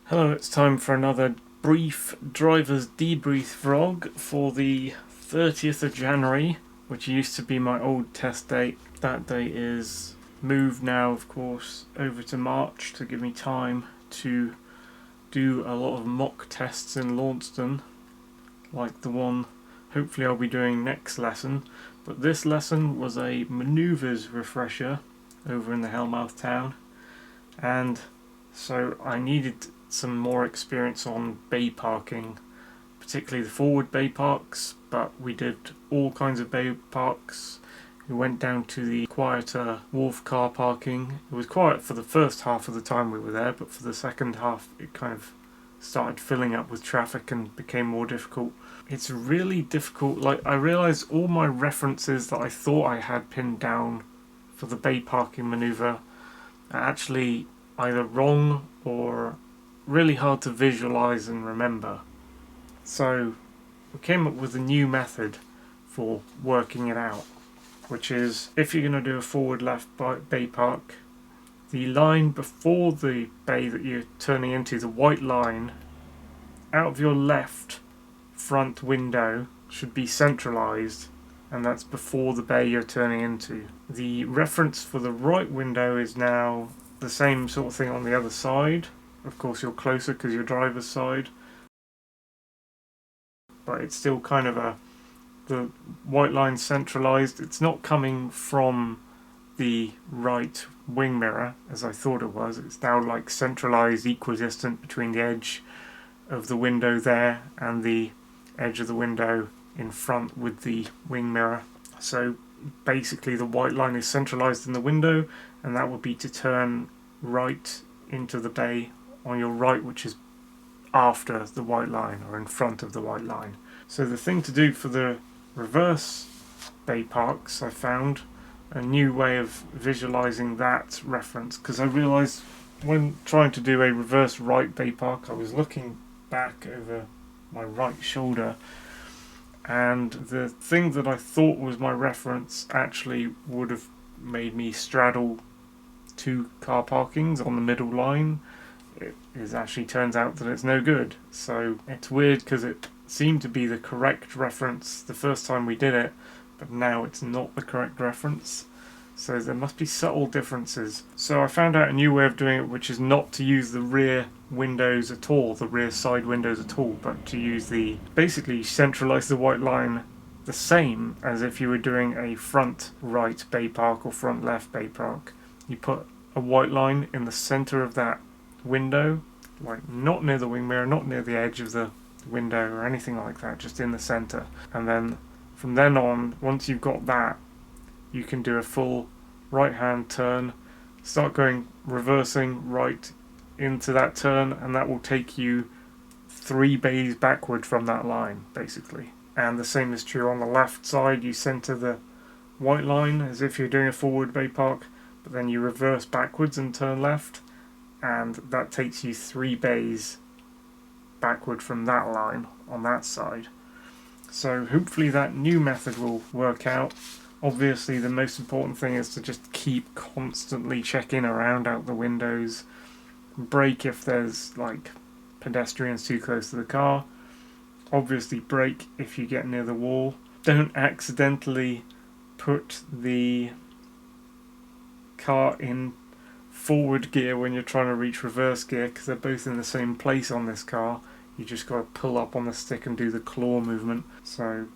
Hello, it's time for another brief driver's debrief vlog for the 30th of January, which used to be my old test date. That date is moved now, of course, over to March to give me time to do a lot of mock tests in Launceston, like the one hopefully I'll be doing next lesson. But this lesson was a Maneuvres refresher over in the Hellmouth town, and so I needed some more experience on bay parking, particularly the forward bay parks, but we did all kinds of bay parks. We went down to the quieter wharf car parking. It was quiet for the first half of the time we were there, but for the second half it kind of started filling up with traffic and became more difficult. It's really difficult. Like, I realised all my references that I thought I had pinned down for the bay parking manoeuvre are actually either wrong or really hard to visualize and remember. So we came up with a new method for working it out, which is, if you're going to do a forward left bay park, the line before the bay that you're turning into, the white line out of your left front window, should be centralized, and that's before the bay you're turning into. The reference for the right window is now the same sort of thing on the other side. Of course you're closer because you're driver's side, but it's still kind of the white line centralized. It's not coming from the right wing mirror as I thought it was. It's now like centralized, equidistant between the edge of the window there and the edge of the window in front with the wing mirror. So basically the white line is centralized in the window, and that would be to turn right into the bay on your right, which is after the white line or in front of the white line. So the thing to do for the reverse bay parks, I found a new way of visualizing that reference, because I realized when trying to do a reverse right bay park, I was looking back over my right shoulder, and the thing that I thought was my reference actually would have made me straddle two car parkings on the middle line. It actually turns out that it's no good. So it's weird because it seemed to be the correct reference the first time we did it, but now it's not the correct reference. So there must be subtle differences. So I found out a new way of doing it, which is not to use the rear windows at all, the rear side windows at all, but to use basically centralize the white line the same as if you were doing a front right bay park or front left bay park. You put a white line in the center of that window, like not near the wing mirror, not near the edge of the window or anything like that, just in the center. And then from then on, once you've got that, you can do a full right hand turn, start going reversing right into that turn, and that will take you 3 bays backward from that line basically. And the same is true on the left side. You center the white line as if you're doing a forward bay park, but then you reverse backwards and turn left, and that takes you 3 bays backward from that line on that side. So hopefully that new method will work out. Obviously the most important thing is to just keep constantly checking around out the windows, brake if there's like pedestrians too close to the car, obviously brake if you get near the wall. Don't accidentally put the car in forward gear when you're trying to reach reverse gear, because they're both in the same place on this car. You just got to pull up on the stick and do the claw movement. So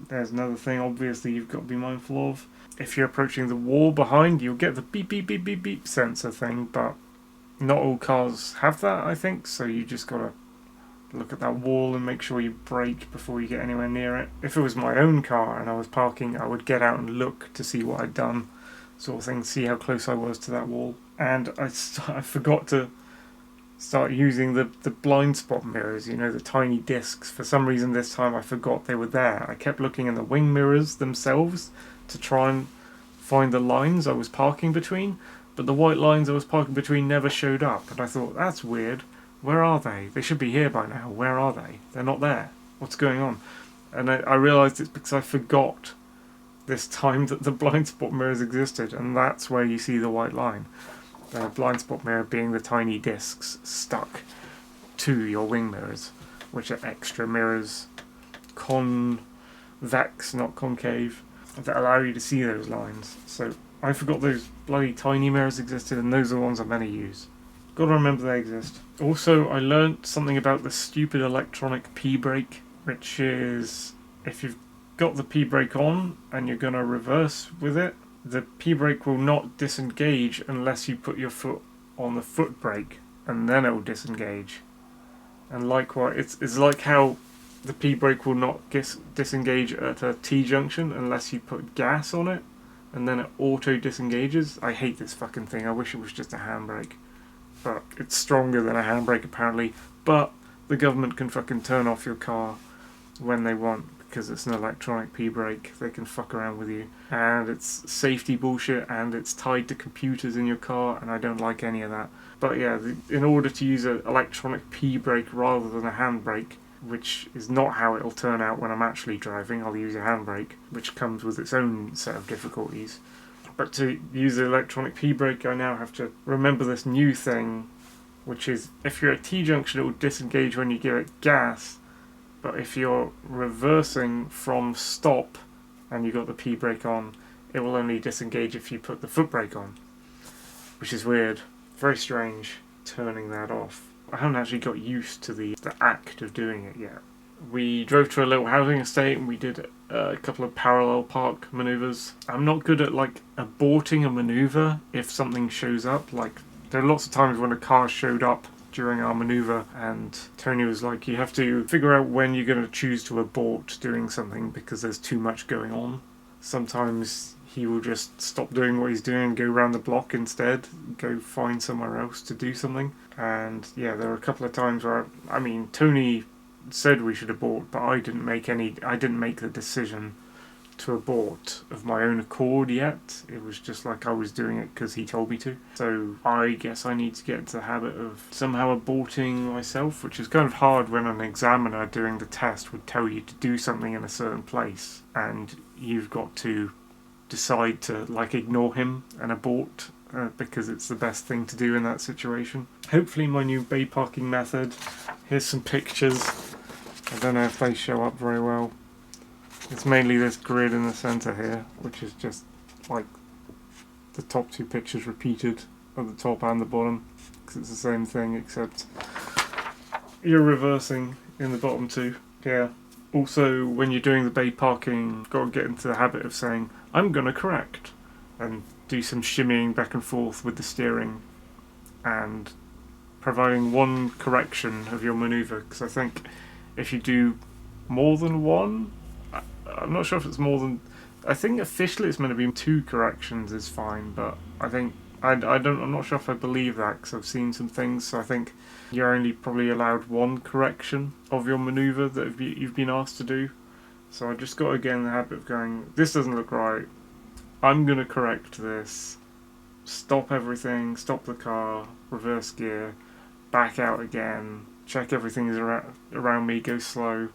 there's another thing obviously you've got to be mindful of. If you're approaching the wall behind, you'll get the beep beep beep beep beep sensor thing, but not all cars have that, I think, so you just got to look at that wall and make sure you brake before you get anywhere near it. If it was my own car and I was parking, I would get out and look to see what I'd done, sort of thing, see how close I was to that wall. And I forgot to start using the blind spot mirrors, you know, the tiny discs. For some reason this time I forgot they were there. I kept looking in the wing mirrors themselves to try and find the lines I was parking between, but the white lines I was parking between never showed up, and I thought, that's weird. Where are they? They should be here by now. Where are they? They're not there. What's going on? And I realised it's because I forgot this time that the blind spot mirrors existed, and that's where you see the white line. The blind spot mirror being the tiny discs stuck to your wing mirrors, which are extra mirrors, convex, not concave, that allow you to see those lines. So I forgot those bloody tiny mirrors existed, and those are the ones I'm going to use. Gotta remember they exist. Also, I learnt something about the stupid electronic P-brake, which is if you've got the P-brake on and you're going to reverse with it, the P-brake will not disengage unless you put your foot on the foot brake, and then it will disengage. And likewise, it's like how the P-brake will not disengage at a T-junction unless you put gas on it, and then it auto-disengages. I hate this fucking thing. I wish it was just a handbrake. But it's stronger than a handbrake apparently. But the government can fucking turn off your car when they want because it's an electronic P-brake. They can fuck around with you. And it's safety bullshit, and it's tied to computers in your car, and I don't like any of that. But yeah, in order to use an electronic P-brake rather than a handbrake, which is not how it'll turn out when I'm actually driving, I'll use a handbrake, which comes with its own set of difficulties. But to use the electronic P-brake, I now have to remember this new thing, which is if you're at T-junction, it will disengage when you give it gas, but if you're reversing from stop and you've got the P-brake on, it will only disengage if you put the foot brake on, which is weird. Very strange, turning that off. I haven't actually got used to the act of doing it yet. We drove to a little housing estate and we did a couple of parallel park manoeuvres. I'm not good at aborting a manoeuvre if something shows up. There are lots of times when a car showed up during our manoeuvre and Tony was like, you have to figure out when you're going to choose to abort doing something because there's too much going on. Sometimes he will just stop doing what he's doing and go around the block instead, go find somewhere else to do something. And yeah, there were a couple of times where, Tony said we should abort, but I didn't make the decision to abort of my own accord yet. It was just like I was doing it because he told me to. So I guess I need to get into the habit of somehow aborting myself, which is kind of hard when an examiner doing the test would tell you to do something in a certain place and you've got to decide to ignore him and abort because it's the best thing to do in that situation. Hopefully my new bayparking method. Here's some pictures. I don't know if they show up very well. It's mainly this grid in the centre here, which is just the top two pictures repeated at the top and the bottom, because it's the same thing except you're reversing in the bottom two. Yeah. Also, when you're doing the bayparking, you've got to get into the habit of saying, I'm going to correct, and do some shimmying back and forth with the steering, and providing one correction of your manoeuvre, because I think if you do more than one, I'm not sure if it's more than, I think officially it's meant to be 2 corrections is fine, but I think, I'm not sure if I believe that, because I've seen some things, so I think you're only probably allowed 1 correction of your manoeuvre that you've been asked to do. So I just got to get in the habit of going, this doesn't look right, I'm going to correct this, stop everything, stop the car, reverse gear, back out again, check everything is around me, go slow,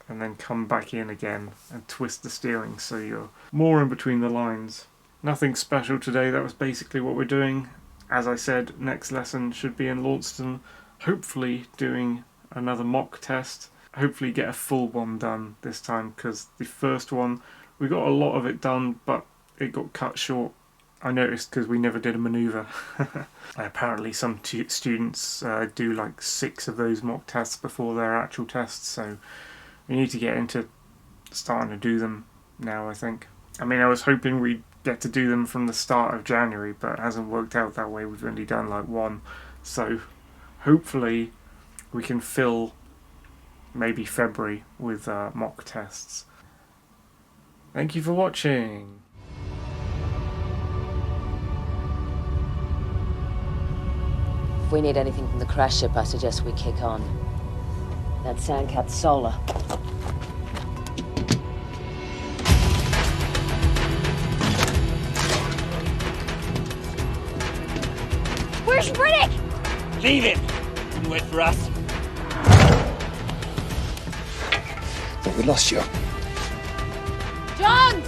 and then come back in again and twist the steering so you're more in between the lines. Nothing special today, that was basically what we're doing. As I said, next lesson should be in Launceston, hopefully doing another mock test, hopefully get a full one done this time, because the first one, we got a lot of it done, but it got cut short. I noticed because we never did a manoeuvre. Apparently some students do 6 of those mock tests before their actual tests, so we need to get into starting to do them now, I think. I was hoping we'd get to do them from the start of January, but it hasn't worked out that way. We've only done 1, so hopefully we can fill maybe February with mock tests. Thank you for watching. If we need anything from the crash ship, I suggest we kick on. That Sandcat's solar. Where's Riddick? Leave him! Didn't wait for us. I think we lost you. Johns!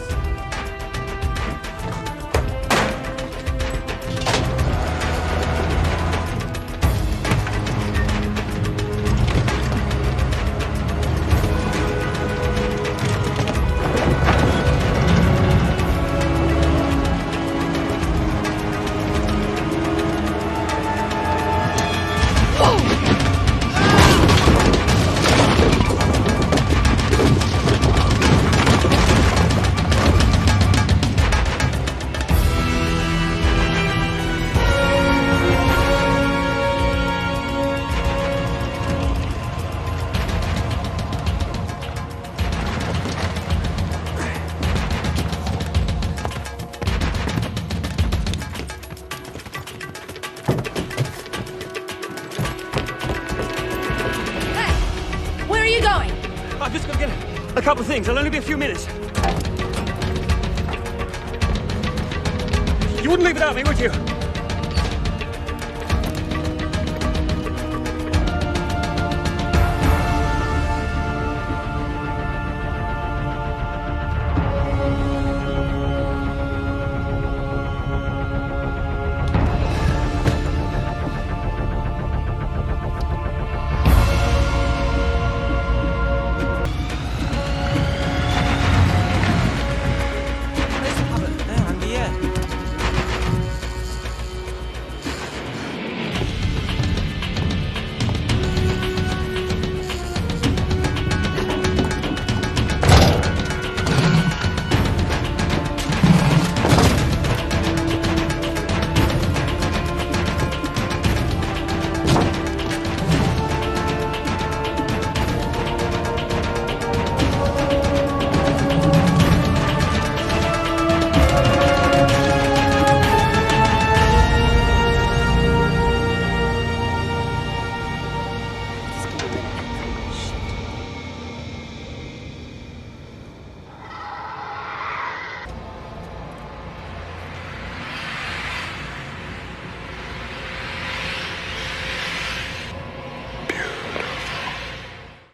a couple of things. I'll only be a few minutes. You wouldn't leave without me, would you?